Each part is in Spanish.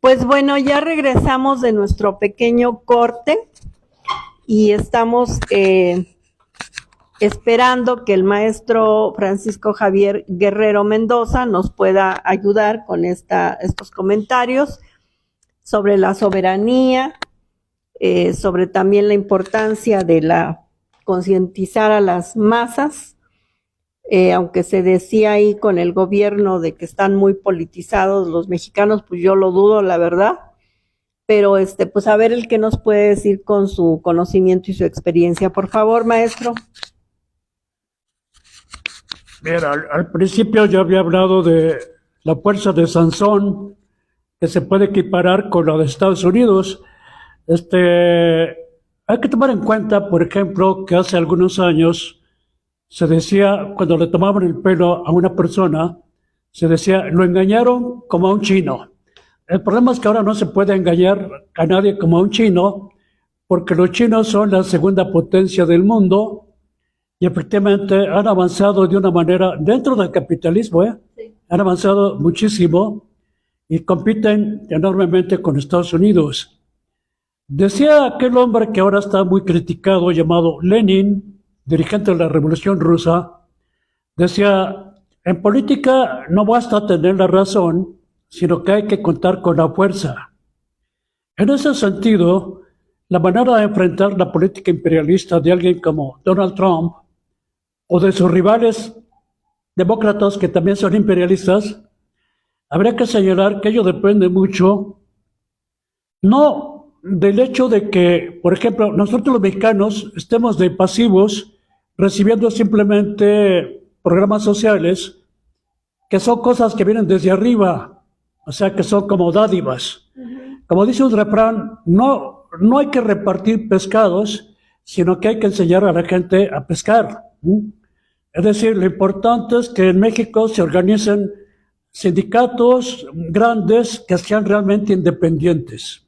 Pues bueno, ya regresamos de nuestro pequeño corte y estamos esperando que el maestro Francisco Javier Guerrero Mendoza nos pueda ayudar con estos comentarios sobre la soberanía, sobre también la importancia de concientizar a las masas, aunque se decía ahí con el gobierno de que están muy politizados los mexicanos, pues yo lo dudo, la verdad. Pero pues a ver el que nos puede decir con su conocimiento y su experiencia. Por favor, maestro. Mira, al principio yo había hablado de la fuerza de Sansón, que se puede equiparar con la de Estados Unidos. Hay que tomar en cuenta, por ejemplo, que hace algunos años se decía, cuando le tomaban el pelo a una persona, se decía, lo engañaron como a un chino. El problema es que ahora no se puede engañar a nadie como a un chino, porque los chinos son la segunda potencia del mundo y efectivamente han avanzado de una manera, dentro del capitalismo, sí, han avanzado muchísimo y compiten enormemente con Estados Unidos. Decía aquel hombre que ahora está muy criticado, llamado Lenin, dirigente de la Revolución Rusa, decía, en política no basta tener la razón, sino que hay que contar con la fuerza. En ese sentido, la manera de enfrentar la política imperialista de alguien como Donald Trump o de sus rivales demócratas que también son imperialistas, habría que señalar que ello depende mucho, no del hecho de que, por ejemplo, nosotros los mexicanos estemos de pasivos recibiendo simplemente programas sociales que son cosas que vienen desde arriba, o sea, que son como dádivas. Como dice un refrán, no hay que repartir pescados, sino que hay que enseñar a la gente a pescar. Es decir, lo importante es que en México se organicen sindicatos grandes que sean realmente independientes.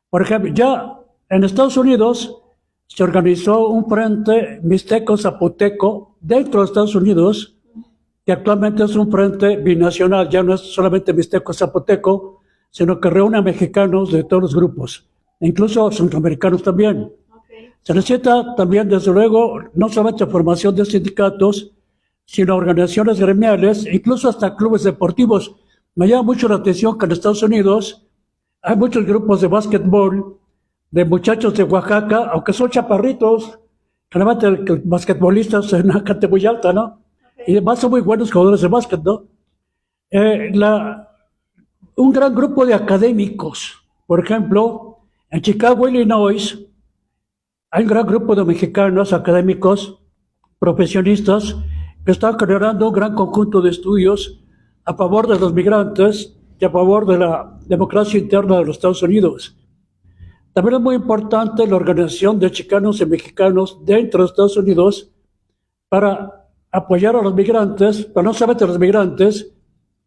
Por ejemplo, ya en Estados Unidos se organizó un frente mixteco-zapoteco dentro de Estados Unidos, que actualmente es un frente binacional, ya no es solamente mixteco-zapoteco, sino que reúne a mexicanos de todos los grupos, incluso centroamericanos también. Se necesita también, desde luego, no solamente formación de sindicatos, sino organizaciones gremiales, incluso hasta clubes deportivos. Me llama mucho la atención que en Estados Unidos hay muchos grupos de básquetbol, de muchachos de Oaxaca, aunque son chaparritos, generalmente basquetbolistas en una categoría alta, ¿no? Y además son muy buenos jugadores de básquet, ¿no? Un gran grupo de académicos, por ejemplo, en Chicago, Illinois, hay un gran grupo de mexicanos académicos, profesionistas, que están generando un gran conjunto de estudios a favor de los migrantes y a favor de la democracia interna de los Estados Unidos. También es muy importante la organización de chicanos y mexicanos dentro de Estados Unidos para apoyar a los migrantes, pero no solamente a los migrantes,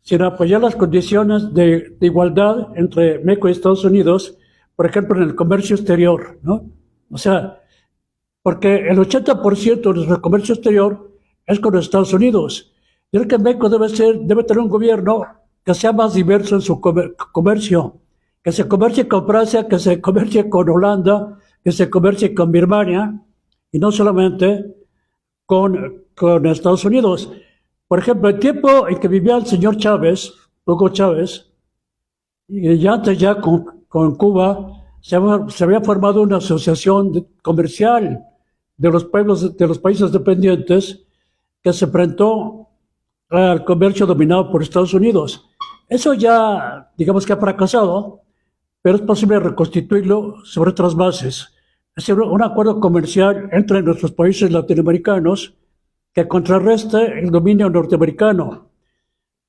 sino apoyar las condiciones de igualdad entre México y Estados Unidos, por ejemplo, en el comercio exterior, ¿no? O sea, porque el 80% de nuestro comercio exterior es con los Estados Unidos. Yo creo que México debe tener un gobierno que sea más diverso en su comercio, que se comercie con Francia, que se comercie con Holanda, que se comercie con Birmania, y no solamente con Estados Unidos. Por ejemplo, el tiempo en que vivía el señor Chávez, Hugo Chávez, y antes ya con Cuba, se había formado una asociación comercial de los pueblos, de los países dependientes, que se enfrentó al comercio dominado por Estados Unidos. Eso ya, digamos que ha fracasado, pero es posible reconstituirlo sobre otras bases. Es decir, un acuerdo comercial entre nuestros países latinoamericanos que contrarreste el dominio norteamericano.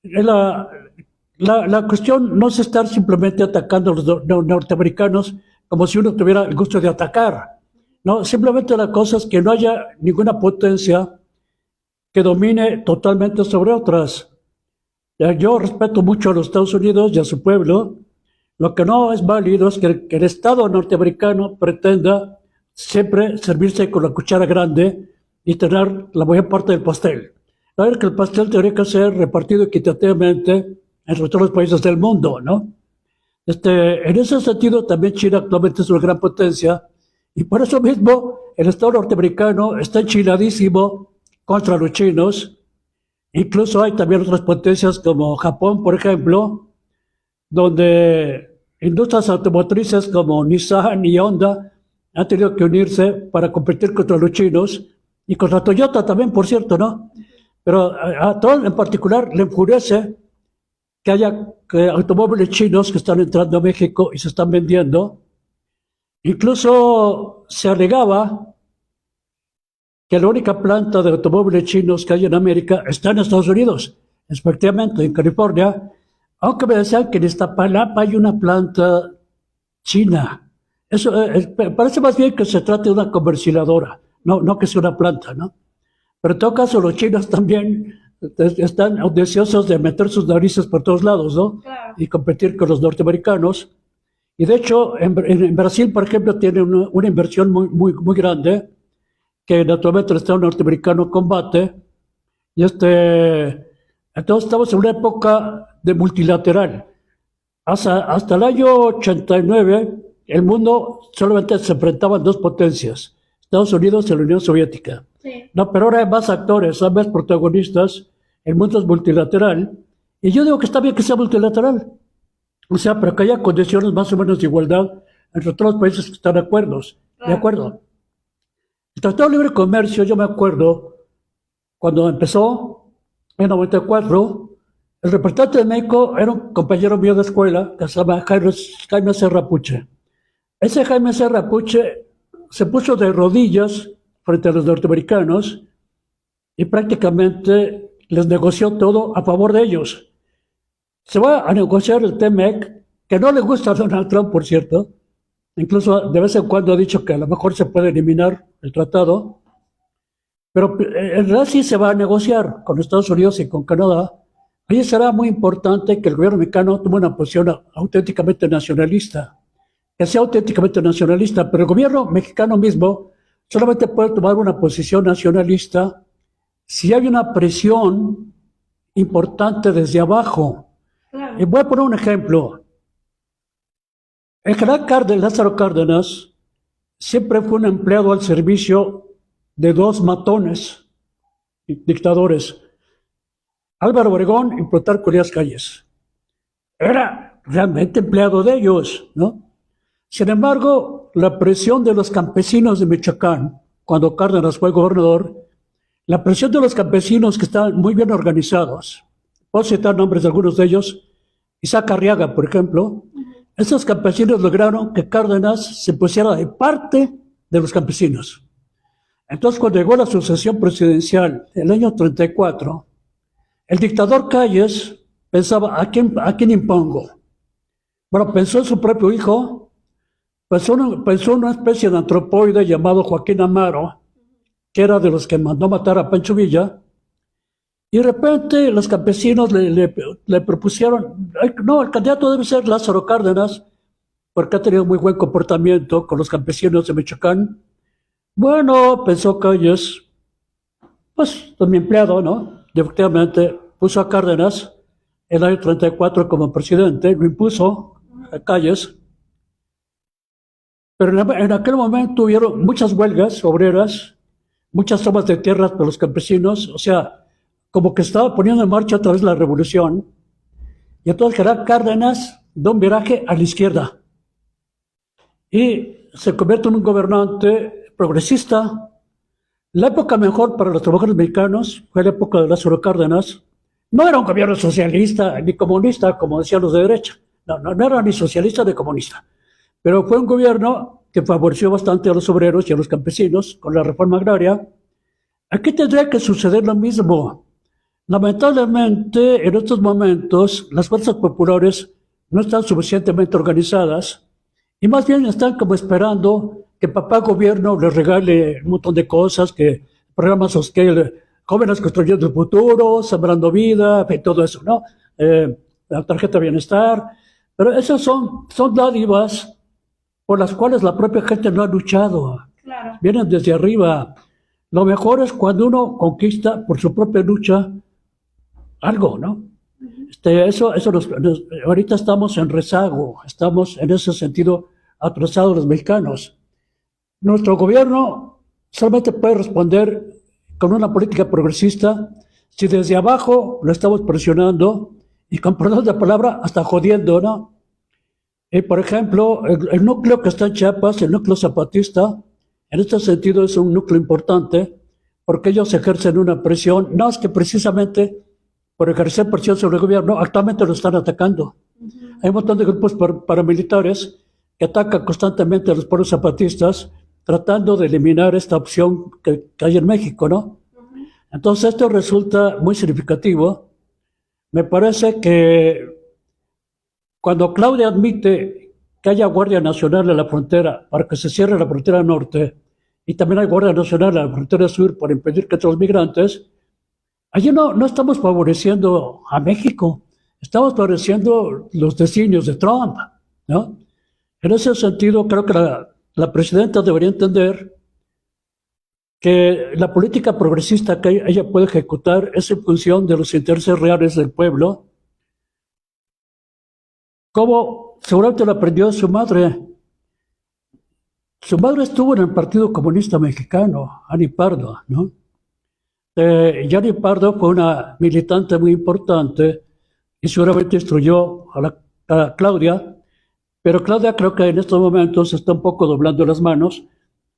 La cuestión no es estar simplemente atacando a los norteamericanos como si uno tuviera el gusto de atacar. No, simplemente la cosa es que no haya ninguna potencia que domine totalmente sobre otras. Yo respeto mucho a los Estados Unidos y a su pueblo. Lo que no es válido es que el Estado norteamericano pretenda siempre servirse con la cuchara grande y tener la mayor parte del pastel. A ver, que el pastel tendría que ser repartido equitativamente entre todos los países del mundo, ¿no? En ese sentido, también China actualmente es una gran potencia y por eso mismo el Estado norteamericano está enchiladísimo contra los chinos. Incluso hay también otras potencias como Japón, por ejemplo, donde industrias automotrices como Nissan y Honda han tenido que unirse para competir contra los chinos y contra Toyota también, por cierto, ¿no? Pero a Trump en particular le enfurece que haya automóviles chinos que están entrando a México y se están vendiendo. Incluso se alegaba que la única planta de automóviles chinos que hay en América está en Estados Unidos, efectivamente, en California, aunque me decían que en Iztapalapa hay una planta china. Eso parece más bien que se trata de una comercializadora, no que sea una planta, ¿no? Pero en todo caso, los chinos también están deseosos de meter sus narices por todos lados, ¿no? Claro. Y competir con los norteamericanos. Y de hecho, en Brasil, por ejemplo, tiene una inversión muy grande que naturalmente el Estado norteamericano combate. Y entonces estamos en una época de multilateral. Hasta el año 89, el mundo solamente se enfrentaban dos potencias, Estados Unidos y la Unión Soviética. Sí. No, pero ahora hay más actores, hay más protagonistas, el mundo es multilateral, y yo digo que está bien que sea multilateral, o sea, pero que haya condiciones más o menos de igualdad entre todos los países que están de acuerdo. El Tratado de Libre Comercio, yo me acuerdo, cuando empezó, en 94, el representante de México era un compañero mío de escuela que se llama Jaime Serra Puche. Ese Jaime Serra Puche se puso de rodillas frente a los norteamericanos y prácticamente les negoció todo a favor de ellos. Se va a negociar el TMEC, que no le gusta a Donald Trump, por cierto. Incluso de vez en cuando ha dicho que a lo mejor se puede eliminar el tratado. Pero en realidad sí se va a negociar con Estados Unidos y con Canadá. Ahí será muy importante que el gobierno mexicano tome una posición auténticamente nacionalista. Que sea auténticamente nacionalista, pero el gobierno mexicano mismo solamente puede tomar una posición nacionalista si hay una presión importante desde abajo. Claro. Y voy a poner un ejemplo. El general Lázaro Cárdenas siempre fue un empleado al servicio de dos matones, dictadores, Álvaro Obregón y Plutarco Elías Calles. Era realmente empleado de ellos, ¿no? Sin embargo, la presión de los campesinos de Michoacán, cuando Cárdenas fue gobernador, la presión de los campesinos que estaban muy bien organizados, puedo citar nombres de algunos de ellos, Isaac Arriaga, por ejemplo, esos campesinos lograron que Cárdenas se pusiera de parte de los campesinos. Entonces, cuando llegó la sucesión presidencial en el año 34, el dictador Calles pensaba, ¿a quién impongo? Bueno, pensó en su propio hijo, pensó en una especie de antropoide llamado Joaquín Amaro, que era de los que mandó matar a Pancho Villa, y de repente los campesinos le propusieron, no, el candidato debe ser Lázaro Cárdenas, porque ha tenido muy buen comportamiento con los campesinos de Michoacán. Bueno, pensó Calles, pues mi empleado, ¿no? Y efectivamente puso a Cárdenas en el año 34 como presidente, lo impuso a Calles. Pero en aquel momento hubieron muchas huelgas obreras, muchas tomas de tierras por los campesinos, o sea, como que estaba poniendo en marcha otra vez la revolución. Y entonces General Cárdenas da un viraje a la izquierda y se convierte en un gobernante progresista. La época mejor para los trabajadores mexicanos fue la época de Lázaro Cárdenas. No era un gobierno socialista ni comunista, como decían los de derecha. No era ni socialista ni comunista. Pero fue un gobierno que favoreció bastante a los obreros y a los campesinos con la reforma agraria. Aquí tendría que suceder lo mismo. Lamentablemente, en estos momentos, las fuerzas populares no están suficientemente organizadas y más bien están como esperando que papá gobierno les regale un montón de cosas, que programas jóvenes construyendo el futuro, sembrando vida, y todo eso, ¿no? La tarjeta de bienestar. Pero esas son dádivas por las cuales la propia gente no ha luchado. Claro. Vienen desde arriba. Lo mejor es cuando uno conquista por su propia lucha algo, ¿no? Ahorita estamos en rezago, estamos en ese sentido atrasados los mexicanos. Nuestro gobierno solamente puede responder con una política progresista si desde abajo lo estamos presionando y con perdón de palabra hasta jodiendo, ¿no? Por ejemplo, el núcleo que está en Chiapas, el núcleo zapatista, en este sentido es un núcleo importante porque ellos ejercen una presión, no es que precisamente por ejercer presión sobre el gobierno, actualmente lo están atacando. Hay un montón de grupos paramilitares que atacan constantemente a los pueblos zapatistas tratando de eliminar esta opción que hay en México, ¿no? Entonces esto resulta muy significativo. Me parece que cuando Claudia admite que haya Guardia Nacional en la frontera para que se cierre la frontera norte y también hay Guardia Nacional en la frontera sur para impedir que otros migrantes, allí no estamos favoreciendo a México, estamos favoreciendo los designios de Trump, ¿no? En ese sentido, creo que la presidenta debería entender que la política progresista que ella puede ejecutar es en función de los intereses reales del pueblo, como seguramente lo aprendió de su madre. Su madre estuvo en el Partido Comunista Mexicano, Annie Pardo, ¿no? Annie Pardo fue una militante muy importante y seguramente instruyó a Claudia, pero Claudia creo que en estos momentos está un poco doblando las manos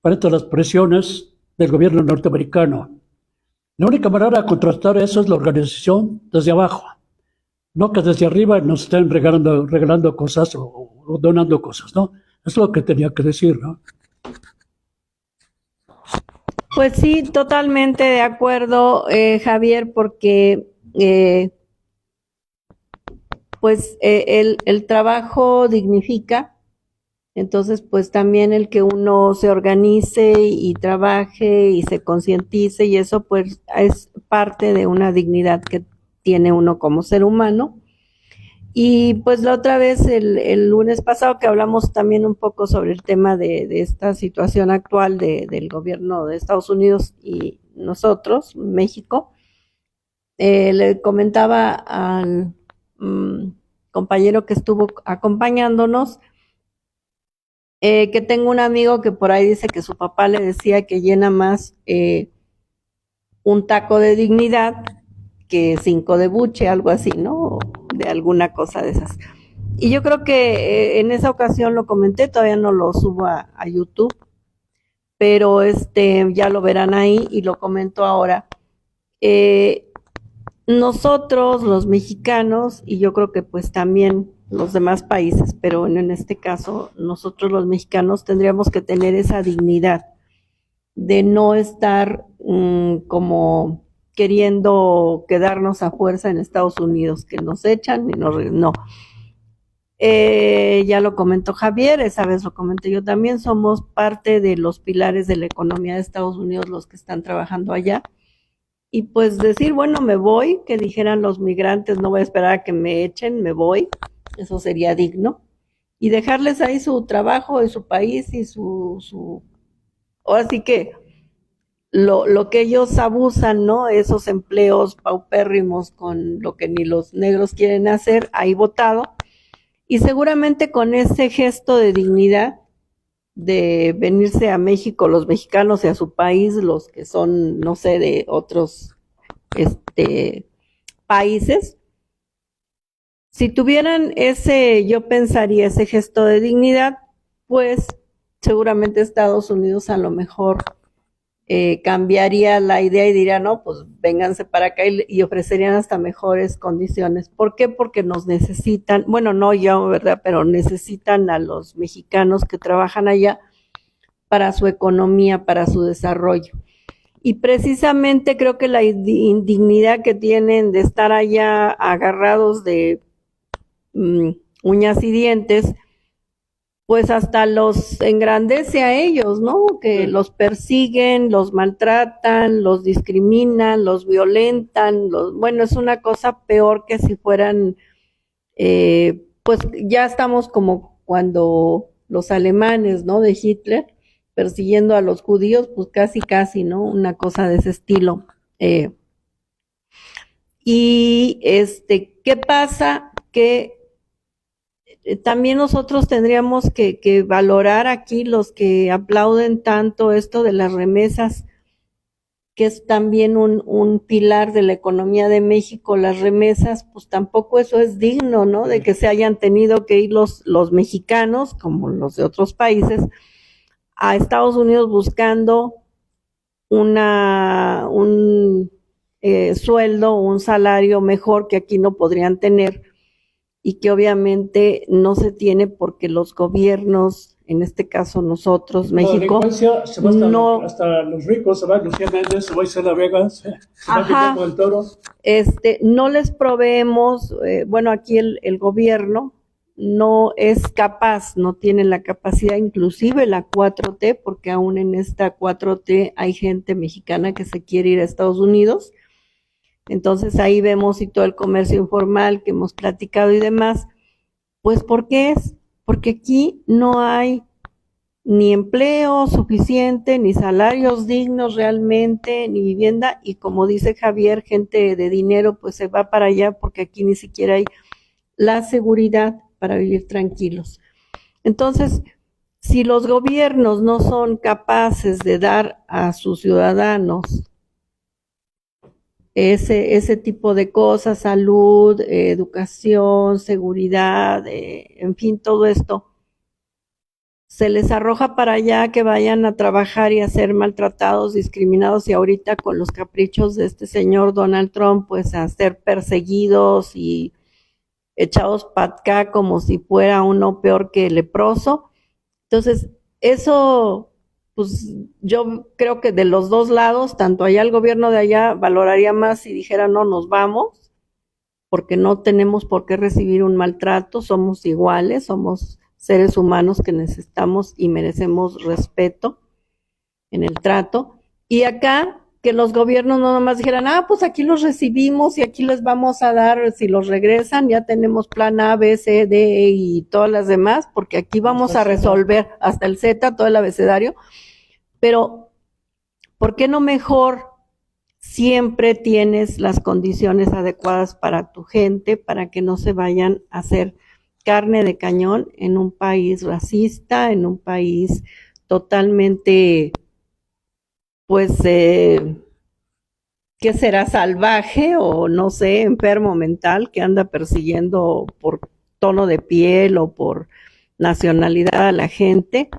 frente a las presiones del gobierno norteamericano. La única manera de contrastar eso es la organización desde abajo, no que desde arriba nos estén regalando cosas o donando cosas, ¿no? Es lo que tenía que decir, ¿no? Pues sí, totalmente de acuerdo, Javier, porque el trabajo dignifica, entonces pues también el que uno se organice y trabaje y se concientice y eso pues es parte de una dignidad que tiene uno como ser humano. Y pues la otra vez, el lunes pasado, que hablamos también un poco sobre el tema de esta situación actual del gobierno de Estados Unidos y nosotros, México, le comentaba al compañero que estuvo acompañándonos que tengo un amigo que por ahí dice que su papá le decía que llena más un taco de dignidad que 5 de buche, algo así, ¿no? De alguna cosa de esas. Y yo creo que en esa ocasión lo comenté, todavía no lo subo a YouTube, pero ya lo verán ahí y lo comento ahora. Nosotros, los mexicanos, y yo creo que pues también los demás países, pero en este caso nosotros los mexicanos tendríamos que tener esa dignidad de no estar como queriendo quedarnos a fuerza en Estados Unidos, que nos echan y no. Ya lo comentó Javier, esa vez lo comenté yo también, somos parte de los pilares de la economía de Estados Unidos los que están trabajando allá. Y pues decir, bueno, me voy, que dijeran los migrantes, no voy a esperar a que me echen, me voy, eso sería digno. Y dejarles ahí su trabajo en su país y ahora sí que lo que ellos abusan, ¿no? Esos empleos paupérrimos con lo que ni los negros quieren hacer, ahí votado. Y seguramente con ese gesto de dignidad de venirse a México los mexicanos y a su país, los que son, no sé, de otros países, si tuvieran yo pensaría ese gesto de dignidad, pues seguramente Estados Unidos a lo mejor cambiaría la idea y diría, no, pues vénganse para acá y ofrecerían hasta mejores condiciones. ¿Por qué? Porque nos necesitan, bueno, no yo, ¿verdad? Pero necesitan a los mexicanos que trabajan allá para su economía, para su desarrollo. Y precisamente creo que la indignidad que tienen de estar allá agarrados de uñas y dientes, pues hasta los engrandece a ellos, ¿no? Que los persiguen, los maltratan, los discriminan, los violentan, bueno, es una cosa peor que si fueran, pues ya estamos como cuando los alemanes, ¿no? De Hitler, persiguiendo a los judíos, pues casi, ¿no? Una cosa de ese estilo. Y ¿qué pasa? Que también nosotros tendríamos que valorar aquí los que aplauden tanto esto de las remesas, que es también un pilar de la economía de México, las remesas, pues tampoco eso es digno, ¿no? De que se hayan tenido que ir los mexicanos, como los de otros países, a Estados Unidos buscando un sueldo, un salario mejor que aquí no podrían tener, y que obviamente no se tiene porque los gobiernos, en este caso nosotros, México, Se va no, hasta los ricos, se va Lucía Méndez, se va Isela Vega, se va Guillermo del Toro. no les proveemos, bueno, aquí el gobierno no es capaz, no tiene la capacidad, inclusive la 4T, porque aún en esta 4T hay gente mexicana que se quiere ir a Estados Unidos. Entonces ahí vemos y todo el comercio informal que hemos platicado y demás. Pues ¿por qué es? Porque aquí no hay ni empleo suficiente, ni salarios dignos realmente, ni vivienda, y como dice Javier, gente de dinero pues se va para allá porque aquí ni siquiera hay la seguridad para vivir tranquilos. Entonces, si los gobiernos no son capaces de dar a sus ciudadanos ese tipo de cosas, salud, educación, seguridad, en fin, todo esto, se les arroja para allá que vayan a trabajar y a ser maltratados, discriminados, y ahorita con los caprichos de este señor Donald Trump, pues a ser perseguidos y echados para acá como si fuera uno peor que leproso. Entonces, eso, pues yo creo que de los dos lados, tanto allá el gobierno de allá valoraría más si dijera no, nos vamos, porque no tenemos por qué recibir un maltrato, somos iguales, somos seres humanos que necesitamos y merecemos respeto en el trato. Y acá, que los gobiernos no nomás dijeran, pues aquí los recibimos y aquí les vamos a dar, si los regresan, ya tenemos plan A, B, C, D y todas las demás, porque aquí vamos a resolver hasta el Z, todo el abecedario. Pero, ¿por qué no mejor siempre tienes las condiciones adecuadas para tu gente, para que no se vayan a hacer carne de cañón en un país racista, en un país totalmente, pues, ¿qué será? Salvaje o no sé, enfermo mental, que anda persiguiendo por tono de piel o por nacionalidad a la gente,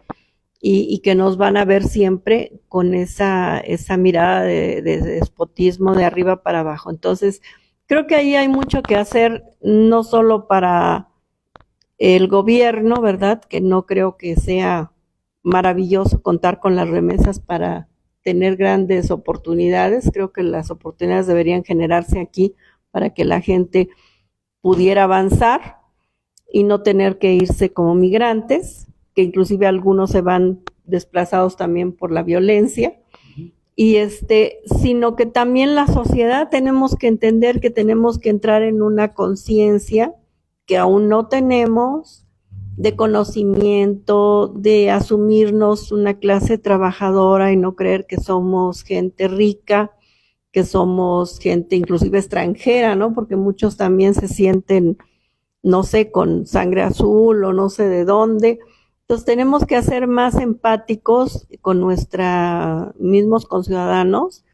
y que nos van a ver siempre con esa mirada de despotismo de arriba para abajo. Entonces, creo que ahí hay mucho que hacer, no solo para el gobierno, ¿verdad? Que no creo que sea maravilloso contar con las remesas para tener grandes oportunidades. Creo que las oportunidades deberían generarse aquí para que la gente pudiera avanzar y no tener que irse como migrantes, que inclusive algunos se van desplazados también por la violencia. Y sino que también la sociedad tenemos que entender que tenemos que entrar en una conciencia que aún no tenemos, de conocimiento, de asumirnos una clase trabajadora y no creer que somos gente rica, que somos gente inclusive extranjera, ¿no? Porque muchos también se sienten, no sé, con sangre azul o no sé de dónde. Entonces tenemos que ser más empáticos con nuestros mismos conciudadanos,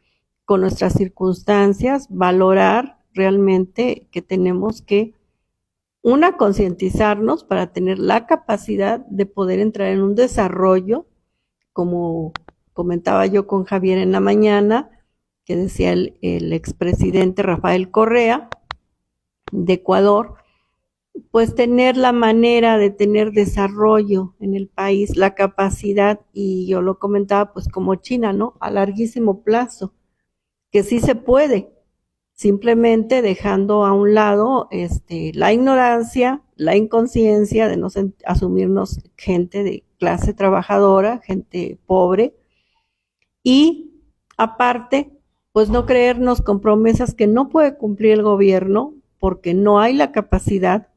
con nuestras circunstancias, valorar realmente que tenemos que concientizarnos para tener la capacidad de poder entrar en un desarrollo, como comentaba yo con Javier en la mañana, que decía el expresidente Rafael Correa de Ecuador, pues tener la manera de tener desarrollo en el país, la capacidad, y yo lo comentaba pues como China, ¿no? A larguísimo plazo, que sí se puede, simplemente dejando a un lado la ignorancia, la inconsciencia de no asumirnos gente de clase trabajadora, gente pobre, y aparte, pues no creernos con promesas que no puede cumplir el gobierno porque no hay la capacidad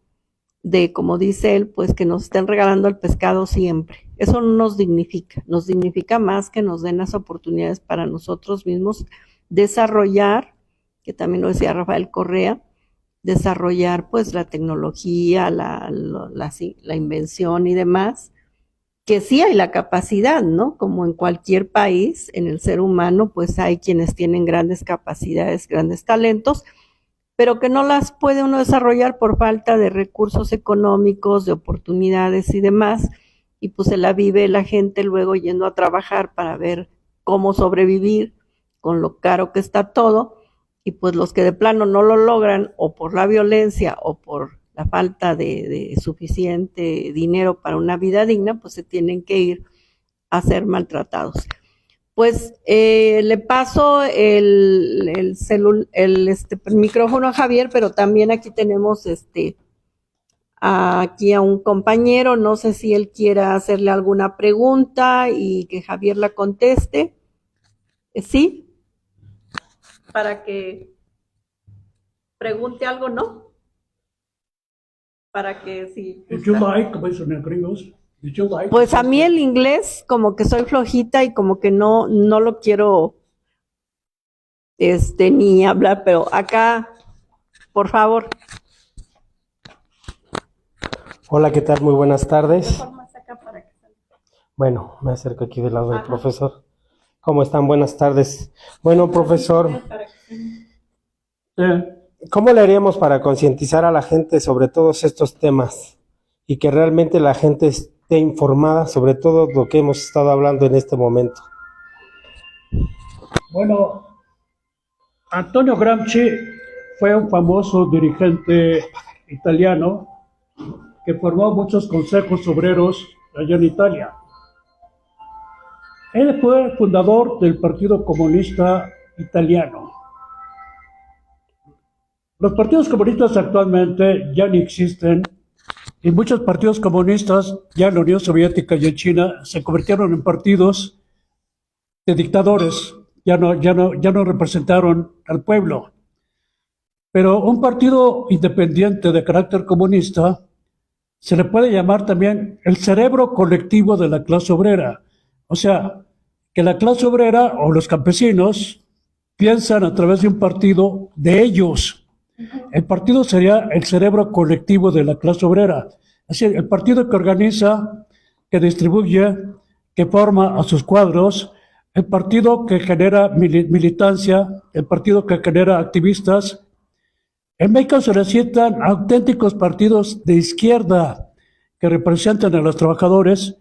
de, como dice él, pues que nos estén regalando el pescado siempre. Eso no nos dignifica más que nos den las oportunidades para nosotros mismos desarrollar que también lo decía Rafael Correa, desarrollar pues la tecnología, la invención y demás, que sí hay la capacidad, ¿no? Como en cualquier país, en el ser humano, pues hay quienes tienen grandes capacidades, grandes talentos, pero que no las puede uno desarrollar por falta de recursos económicos, de oportunidades y demás, y pues se la vive la gente luego yendo a trabajar para ver cómo sobrevivir con lo caro que está todo, y pues los que de plano no lo logran, o por la violencia, o por la falta de suficiente dinero para una vida digna, pues se tienen que ir a ser maltratados. Pues le paso el micrófono a Javier, pero también aquí tenemos aquí a un compañero, no sé si él quiera hacerle alguna pregunta y que Javier la conteste. ¿Sí? Para que pregunte algo, ¿no? Para que sí. Did you like, como dicen los gringos? Did you like? Pues a mí el inglés como que soy flojita y como que no lo quiero ni hablar, pero acá, por favor. Hola, ¿qué tal? Muy buenas tardes. Bueno, me acerco aquí del lado del profesor. ¿Cómo están? Buenas tardes. Bueno, profesor, ¿cómo le haríamos para concientizar a la gente sobre todos estos temas y que realmente la gente esté informada sobre todo lo que hemos estado hablando en este momento? Bueno, Antonio Gramsci fue un famoso dirigente italiano que formó muchos consejos obreros allá en Italia. Él fue fundador del Partido Comunista Italiano. Los partidos comunistas actualmente ya ni existen y muchos partidos comunistas ya en la Unión Soviética y en China se convirtieron en partidos de dictadores, ya no representaron al pueblo. Pero un partido independiente de carácter comunista se le puede llamar también el cerebro colectivo de la clase obrera. O sea, que la clase obrera o los campesinos piensan a través de un partido de ellos. El partido sería el cerebro colectivo de la clase obrera. Es decir, el partido que organiza, que distribuye, que forma a sus cuadros, el partido que genera militancia, el partido que genera activistas. En México se necesitan auténticos partidos de izquierda que representan a los trabajadores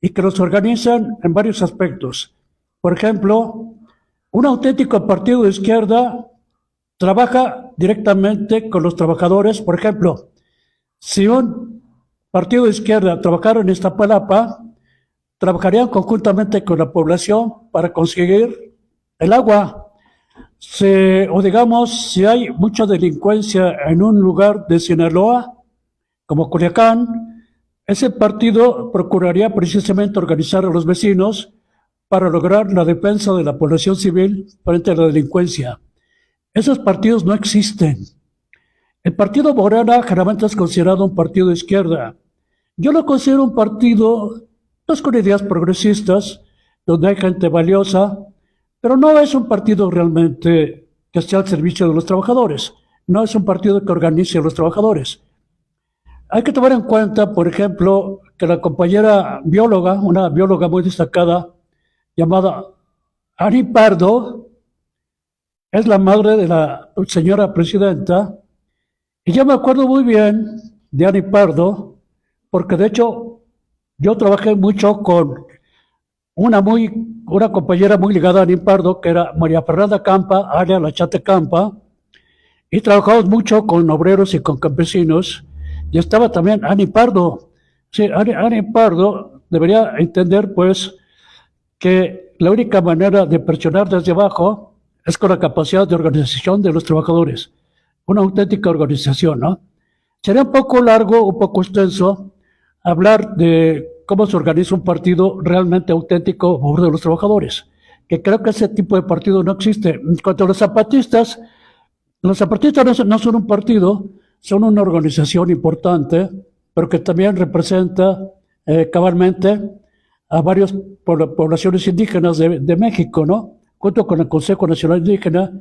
y que los organizan en varios aspectos. Por ejemplo, un auténtico partido de izquierda trabaja directamente con los trabajadores. Por ejemplo, si un partido de izquierda trabajara en Iztapalapa, trabajarían conjuntamente con la población para conseguir el agua. O digamos, si hay mucha delincuencia en un lugar de Sinaloa, como Culiacán, ese partido procuraría precisamente organizar a los vecinos para lograr la defensa de la población civil frente a la delincuencia. Esos partidos no existen. El partido Morena generalmente es considerado un partido de izquierda. Yo lo considero un partido, pues, con ideas progresistas, donde hay gente valiosa, pero no es un partido realmente que esté al servicio de los trabajadores. No es un partido que organice a los trabajadores. Hay que tomar en cuenta, por ejemplo, que la compañera bióloga, una bióloga muy destacada, llamada Ani Pardo, es la madre de la señora presidenta, y yo me acuerdo muy bien de Ani Pardo, porque de hecho yo trabajé mucho con una compañera muy ligada a Ani Pardo, que era María Fernanda Campa, alias La Chate Campa, y trabajamos mucho con obreros y con campesinos, y estaba también Ani Pardo. Sí, Ani Pardo debería entender, pues, que la única manera de presionar desde abajo es con la capacidad de organización de los trabajadores, una auténtica organización, ¿no? Sería un poco largo, un poco extenso, hablar de cómo se organiza un partido realmente auténtico a favor de los trabajadores, que creo que ese tipo de partido no existe. En cuanto a los zapatistas no son un partido, son una organización importante, pero que también representa cabalmente a varias poblaciones indígenas de México, ¿no? Junto con el Consejo Nacional Indígena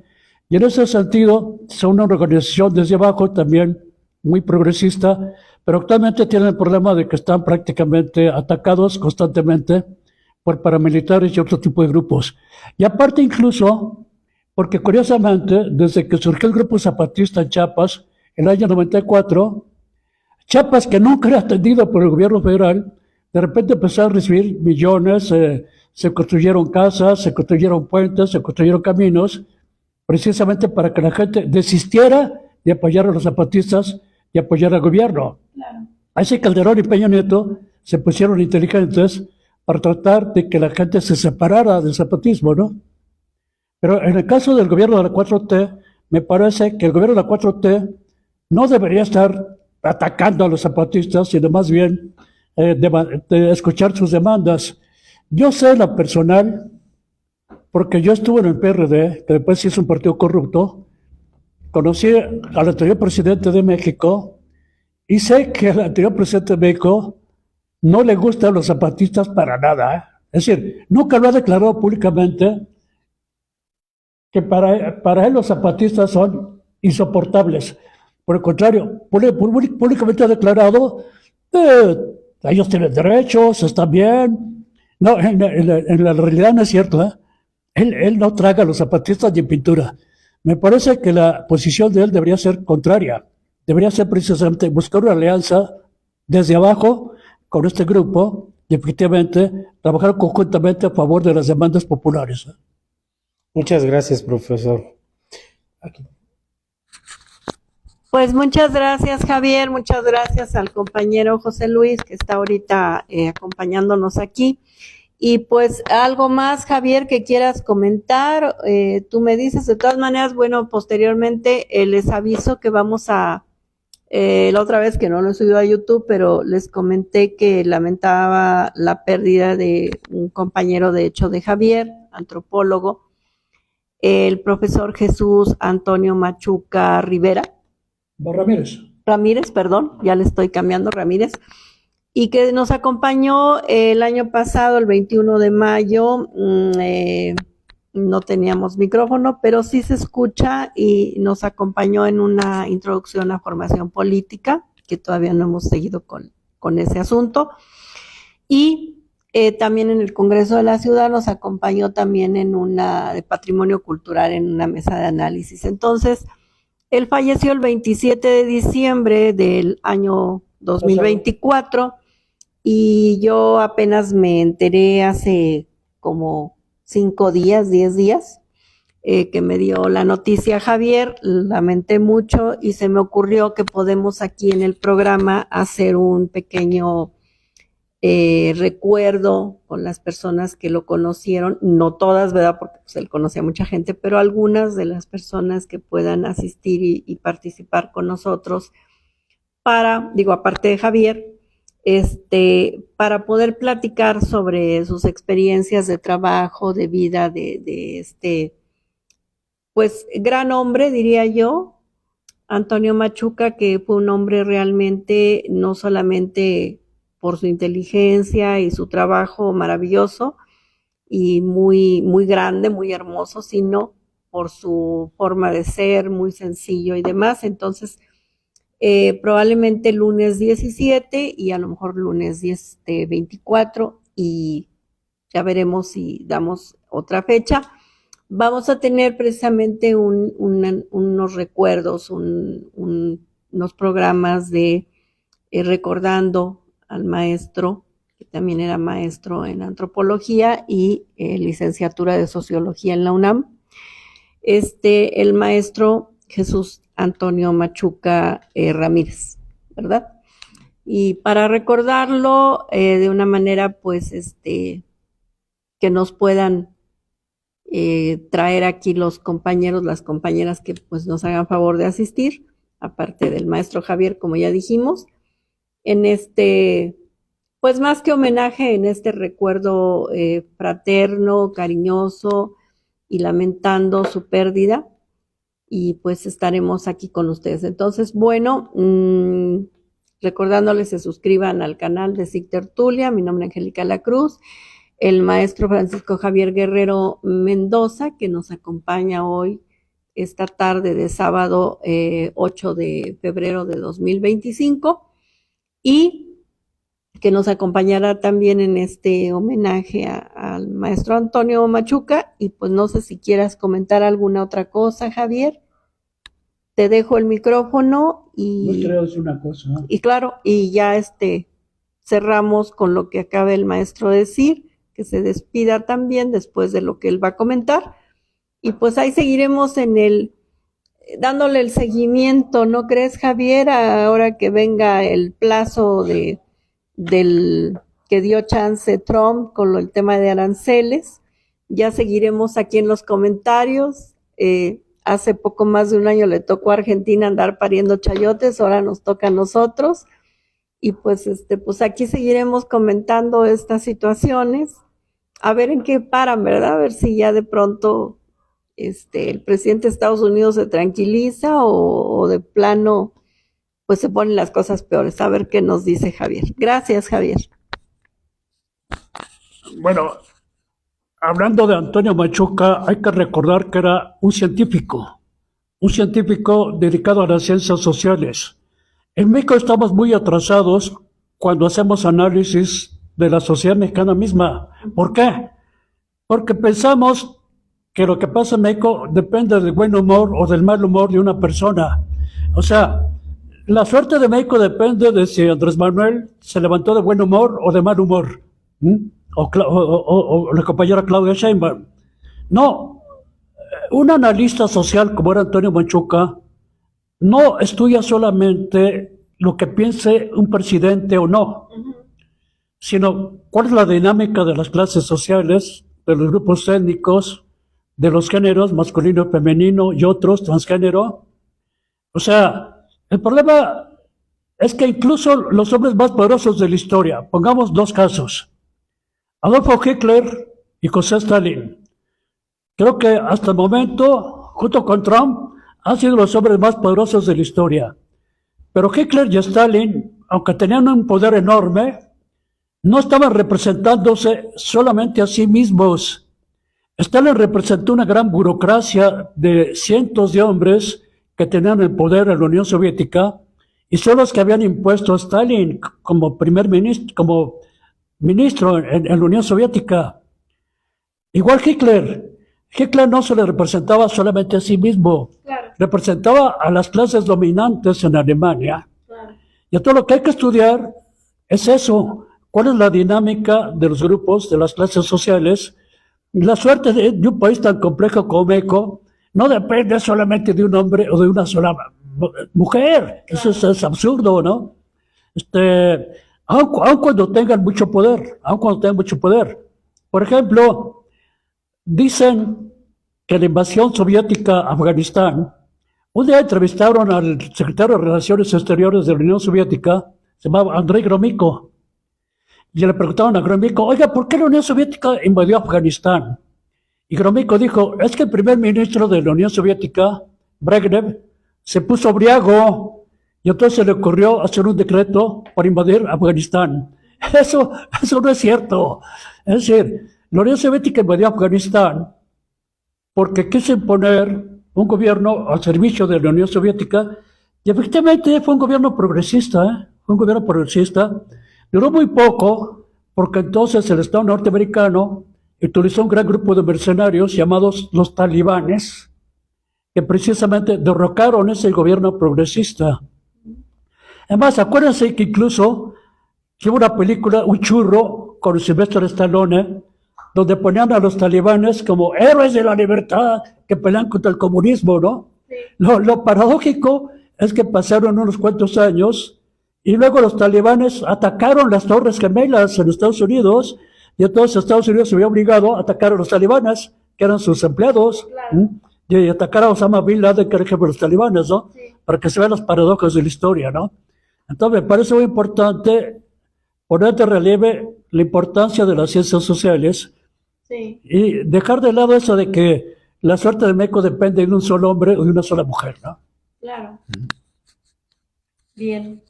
Y en ese sentido, son una organización desde abajo también muy progresista, pero actualmente tienen el problema de que están prácticamente atacados constantemente por paramilitares y otro tipo de grupos. Y aparte incluso, porque curiosamente, desde que surgió el grupo zapatista en Chiapas, en el año 94, Chiapas, que nunca era atendido por el gobierno federal, de repente empezó a recibir millones, se construyeron casas, se construyeron puentes, se construyeron caminos, precisamente para que la gente desistiera de apoyar a los zapatistas y apoyar al gobierno. Claro. Así Calderón y Peña Nieto se pusieron inteligentes para tratar de que la gente se separara del zapatismo, ¿no? Pero en el caso del gobierno de la 4T, me parece que el gobierno de la 4T no debería estar atacando a los zapatistas, sino más bien de escuchar sus demandas. Yo sé en lo personal, porque yo estuve en el PRD, que después sí es un partido corrupto, conocí al anterior presidente de México y sé que al anterior presidente de México no le gustan los zapatistas para nada, ¿eh? Es decir, nunca lo ha declarado públicamente que para él los zapatistas son insoportables. Por el contrario, públicamente ha declarado, ellos tienen derechos, están bien. No, en la realidad no es cierto, ¿eh? Él no traga a los zapatistas ni en pintura. Me parece que la posición de él debería ser contraria. Debería ser precisamente buscar una alianza desde abajo con este grupo y efectivamente trabajar conjuntamente a favor de las demandas populares. Muchas gracias, profesor. Aquí. Pues muchas gracias, Javier, muchas gracias al compañero José Luis que está ahorita acompañándonos aquí. Y pues algo más, Javier, que quieras comentar, tú me dices. De todas maneras, bueno, posteriormente les aviso que vamos a, la otra vez que no lo he subido a YouTube, pero les comenté que lamentaba la pérdida de un compañero, de hecho, de Javier, antropólogo, el profesor Jesús Antonio Machuca Rivera. Ramírez, perdón, ya le estoy cambiando, Ramírez. Y que nos acompañó el año pasado, el 21 de mayo, no teníamos micrófono, pero sí se escucha y nos acompañó en una introducción a formación política, que todavía no hemos seguido con ese asunto. Y también en el Congreso de la Ciudad nos acompañó también en una de patrimonio cultural, en una mesa de análisis. Entonces, él falleció el 27 de diciembre del año 2024. Y yo apenas me enteré hace como 5 días, 10 días, que me dio la noticia Javier. Lamenté mucho y se me ocurrió que podemos aquí en el programa hacer un pequeño recuerdo con las personas que lo conocieron, no todas, ¿verdad? Porque pues, él conocía a mucha gente, pero algunas de las personas que puedan asistir y participar con nosotros para, digo, aparte de Javier, para poder platicar sobre sus experiencias de trabajo, de vida, de este, pues, gran hombre, diría yo, Antonio Machuca, que fue un hombre realmente, no solamente por su inteligencia y su trabajo maravilloso y muy, muy grande, muy hermoso, sino por su forma de ser, muy sencillo y demás. Entonces, probablemente lunes 17 y a lo mejor lunes 24 y ya veremos si damos otra fecha. Vamos a tener precisamente unos recuerdos, unos programas de recordando al maestro, que también era maestro en antropología y licenciatura de sociología en la UNAM. El maestro Jesús Antonio Machuca Ramírez, ¿verdad? Y para recordarlo de una manera, pues, que nos puedan traer aquí los compañeros, las compañeras que pues nos hagan favor de asistir, aparte del maestro Javier, como ya dijimos, en pues más que homenaje, en este recuerdo fraterno, cariñoso y lamentando su pérdida. Y pues estaremos aquí con ustedes. Entonces, bueno, recordándoles se suscriban al canal de SIC Tertulia. Mi nombre es Angélica La Cruz, el maestro Francisco Javier Guerrero Mendoza, que nos acompaña hoy esta tarde de sábado 8 de febrero de 2025 y que nos acompañará también en este homenaje al maestro Antonio Machuca. Y pues no sé si quieras comentar alguna otra cosa, Javier. Te dejo el micrófono No quiero decir una cosa, ¿no? y claro, y ya cerramos con lo que acaba el maestro de decir, que se despida también después de lo que él va a comentar. Y pues ahí seguiremos dándole el seguimiento, ¿no crees, Javier? Ahora que venga el plazo del que dio chance Trump con el tema de aranceles, ya seguiremos aquí en los comentarios. Hace poco más de un año le tocó a Argentina andar pariendo chayotes, ahora nos toca a nosotros. Y pues aquí seguiremos comentando estas situaciones, a ver en qué paran, ¿verdad? A ver si ya de pronto el presidente de Estados Unidos se tranquiliza o de plano pues se ponen las cosas peores. A ver qué nos dice Javier. Gracias, Javier. Bueno, hablando de Antonio Machuca, hay que recordar que era un científico dedicado a las ciencias sociales. En México estamos muy atrasados cuando hacemos análisis de la sociedad mexicana misma. ¿Por qué? Porque pensamos que lo que pasa en México depende del buen humor o del mal humor de una persona. O sea, la suerte de México depende de si Andrés Manuel se levantó de buen humor o de mal humor. O la compañera Claudia Sheinbaum. No, un analista social como era Antonio Machuca no estudia solamente lo que piense un presidente o no, sino cuál es la dinámica de las clases sociales, de los grupos étnicos, de los géneros masculino, femenino y otros, transgénero. O sea, el problema es que incluso los hombres más poderosos de la historia, pongamos dos casos, Adolfo Hitler y José Stalin, creo que hasta el momento, junto con Trump, han sido los hombres más poderosos de la historia. Pero Hitler y Stalin, aunque tenían un poder enorme, no estaban representándose solamente a sí mismos. Stalin representó una gran burocracia de cientos de hombres que tenían el poder en la Unión Soviética y son los que habían impuesto a Stalin como como ministro en la Unión Soviética. Igual Hitler no se le representaba solamente a sí mismo, claro. Representaba a las clases dominantes en Alemania. Claro. Y todo lo que hay que estudiar es eso, cuál es la dinámica de los grupos, de las clases sociales. La suerte de un país tan complejo como México no depende solamente de un hombre o de una sola mujer. Claro. Eso es absurdo, ¿no? Aun cuando tengan mucho poder, Por ejemplo, dicen que la invasión soviética a Afganistán, un día entrevistaron al secretario de Relaciones Exteriores de la Unión Soviética, se llamaba Andrei Gromyko, y le preguntaban a Gromyko, oiga, ¿por qué la Unión Soviética invadió Afganistán? Y Gromyko dijo, es que el primer ministro de la Unión Soviética, Brezhnev, se puso briago, y entonces se le ocurrió hacer un decreto para invadir Afganistán. Eso no es cierto. Es decir, la Unión Soviética invadió Afganistán porque quiso imponer un gobierno al servicio de la Unión Soviética y efectivamente fue un gobierno progresista, Duró muy poco porque entonces el Estado norteamericano utilizó un gran grupo de mercenarios llamados los talibanes que precisamente derrocaron ese gobierno progresista. Además, acuérdense que incluso hubo una película, Un churro, con Sylvester Stallone, donde ponían a los talibanes como héroes de la libertad que pelean contra el comunismo, ¿no? Sí. Lo paradójico es que pasaron unos cuantos años y luego los talibanes atacaron las Torres Gemelas en Estados Unidos y entonces Estados Unidos se vio obligado a atacar a los talibanes, que eran sus empleados, claro. Y atacar a Osama Bin Laden, que era el jefe de los talibanes, ¿no? Sí. Para que se vean las paradojas de la historia, ¿no? Entonces me parece muy importante poner de relieve la importancia de las ciencias sociales. Sí. Y dejar de lado eso de que la suerte de México depende de un solo hombre o de una sola mujer, ¿no? Claro. Bien.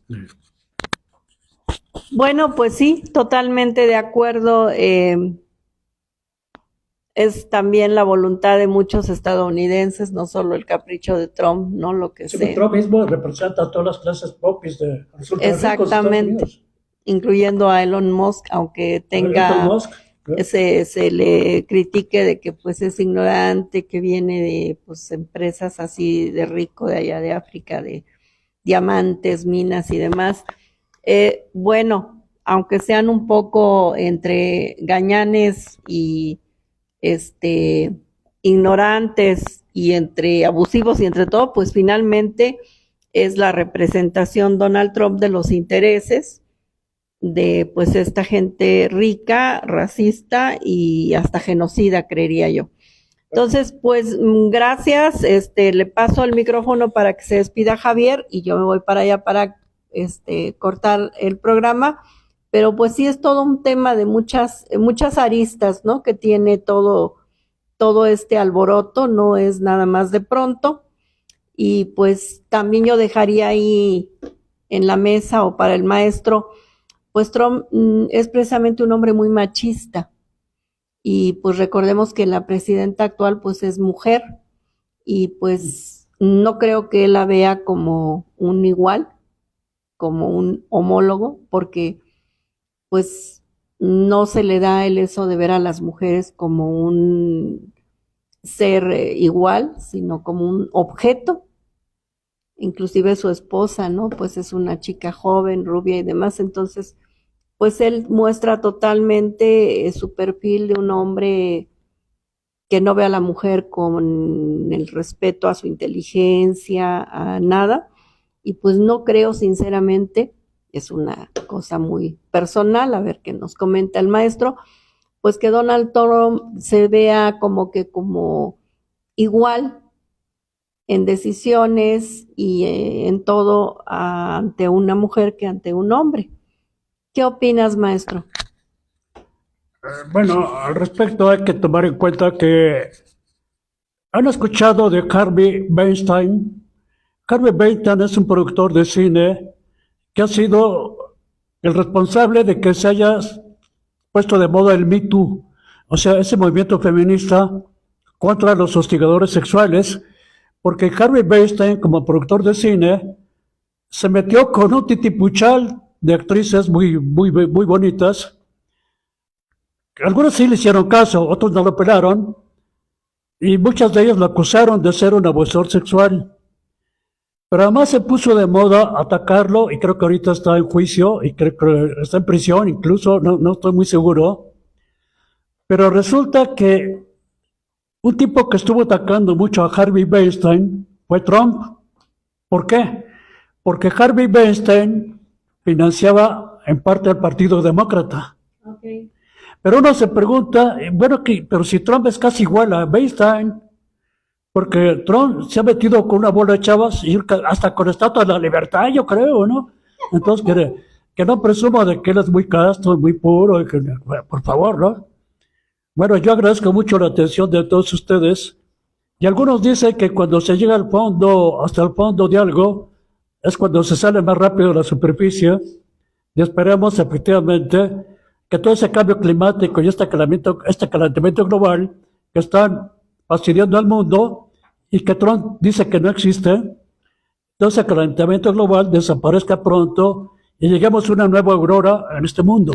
Bueno, pues sí, totalmente de acuerdo. es también la voluntad de muchos estadounidenses, no solo el capricho de Trump, ¿no? Lo que Sí, se... Trump mismo representa a todas las clases popis de resultados ricos de Estados Exactamente, Unidos. incluyendo a Elon Musk, aunque Elon tenga, Musk, ¿no? se le critique de que pues es ignorante, que viene de pues empresas así de rico de allá de África, de diamantes, minas y demás. Bueno, aunque sean un poco entre gañanes y ignorantes y entre abusivos y entre todo, pues finalmente es la representación Donald Trump de los intereses de pues esta gente rica, racista y hasta genocida, creería yo. Entonces, pues gracias, le paso el micrófono para que se despida Javier y yo me voy para allá para cortar el programa, pero pues sí es todo un tema de muchas aristas, ¿no? Que tiene todo este alboroto, no es nada más de pronto, y pues también yo dejaría ahí en la mesa o para el maestro, pues Trump es precisamente un hombre muy machista, y pues recordemos que la presidenta actual pues es mujer, y pues no creo que él la vea como un igual, como un homólogo, porque pues no se le da el eso de ver a las mujeres como un ser igual, sino como un objeto. Inclusive su esposa, ¿no? Pues es una chica joven, rubia y demás, entonces pues él muestra totalmente su perfil de un hombre que no ve a la mujer con el respeto a su inteligencia, a nada, y pues no creo sinceramente, es una cosa muy personal, a ver qué nos comenta el maestro, pues que Donald Trump se vea como igual en decisiones y en todo ante una mujer que ante un hombre. ¿Qué opinas, maestro? Bueno, al respecto hay que tomar en cuenta que han escuchado de Harvey Weinstein. Harvey Weinstein es un productor de cine que ha sido el responsable de que se haya puesto de moda el Me Too, o sea, ese movimiento feminista contra los hostigadores sexuales, porque Harvey Weinstein, como productor de cine, se metió con un titipuchal de actrices muy bonitas. Algunos sí le hicieron caso, otros no lo pelaron, y muchas de ellas lo acusaron de ser un abusador sexual. Pero además se puso de moda atacarlo, y creo que ahorita está en juicio, y creo que está en prisión incluso, no estoy muy seguro. Pero resulta que un tipo que estuvo atacando mucho a Harvey Weinstein fue Trump. ¿Por qué? Porque Harvey Weinstein financiaba en parte al Partido Demócrata. Okay. Pero uno se pregunta, bueno, pero si Trump es casi igual a Weinstein, porque Trump se ha metido con una bola de chavas y hasta con estatua de la libertad, yo creo, ¿no? Entonces, que no presuma de que él es muy casto, muy puro, y que, por favor, ¿no? Bueno, yo agradezco mucho la atención de todos ustedes, y algunos dicen que cuando se llega al fondo, hasta el fondo de algo, es cuando se sale más rápido de la superficie, y esperemos efectivamente que todo ese cambio climático y este calentamiento global que están fastidiando al mundo y que Trump dice que no existe, todo ese calentamiento global desaparezca pronto y lleguemos a una nueva aurora en este mundo.